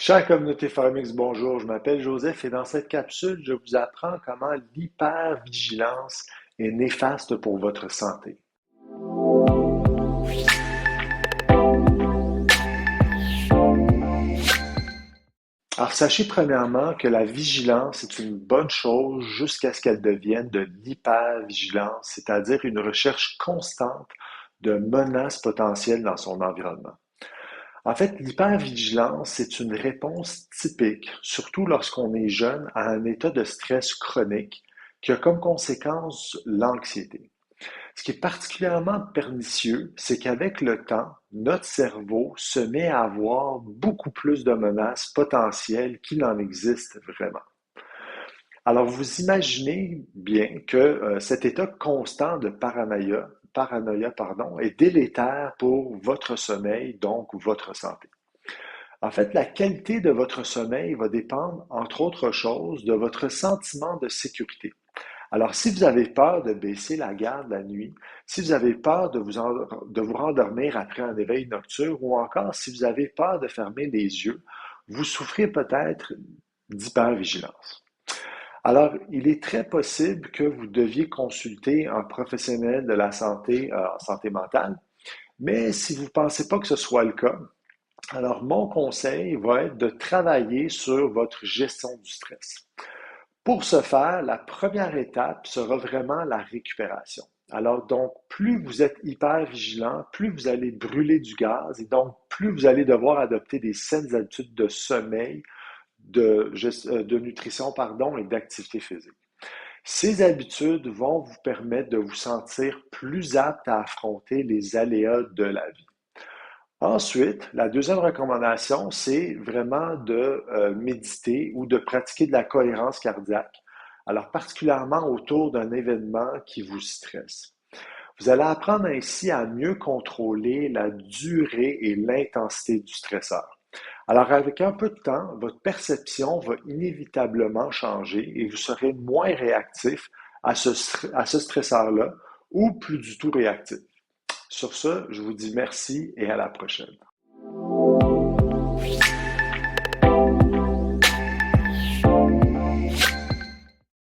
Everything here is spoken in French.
Chère communauté Farmix, bonjour. Je m'appelle Joseph et dans cette capsule, je vous apprends comment l'hypervigilance est néfaste pour votre santé. Alors, sachez premièrement que la vigilance est une bonne chose jusqu'à ce qu'elle devienne de l'hypervigilance, c'est-à-dire une recherche constante de menaces potentielles dans son environnement. En fait, l'hypervigilance, c'est une réponse typique, surtout lorsqu'on est jeune, à un état de stress chronique qui a comme conséquence l'anxiété. Ce qui est particulièrement pernicieux, c'est qu'avec le temps, notre cerveau se met à avoir beaucoup plus de menaces potentielles qu'il en existe vraiment. Alors, vous imaginez bien que cet état constant de paranoïa, est délétère pour votre sommeil, donc votre santé. En fait, la qualité de votre sommeil va dépendre, entre autres choses, de votre sentiment de sécurité. Alors, si vous avez peur de baisser la garde la nuit, si vous avez peur de vous rendormir après un éveil nocturne, ou encore si vous avez peur de fermer les yeux, vous souffrez peut-être d'hypervigilance. Alors, il est très possible que vous deviez consulter un professionnel de la santé, en santé mentale, mais si vous ne pensez pas que ce soit le cas, alors mon conseil va être de travailler sur votre gestion du stress. Pour ce faire, la première étape sera vraiment la récupération. Alors donc, plus vous êtes hyper vigilant, plus vous allez brûler du gaz et donc plus vous allez devoir adopter des saines habitudes de sommeil, de nutrition, pardon, et d'activité physique. Ces habitudes vont vous permettre de vous sentir plus apte à affronter les aléas de la vie. Ensuite, la deuxième recommandation, c'est vraiment de méditer ou de pratiquer de la cohérence cardiaque, alors particulièrement autour d'un événement qui vous stresse. Vous allez apprendre ainsi à mieux contrôler la durée et l'intensité du stresseur. Alors, avec un peu de temps, votre perception va inévitablement changer et vous serez moins réactif à ce stresseur-là ou plus du tout réactif. Sur ce, je vous dis merci et à la prochaine.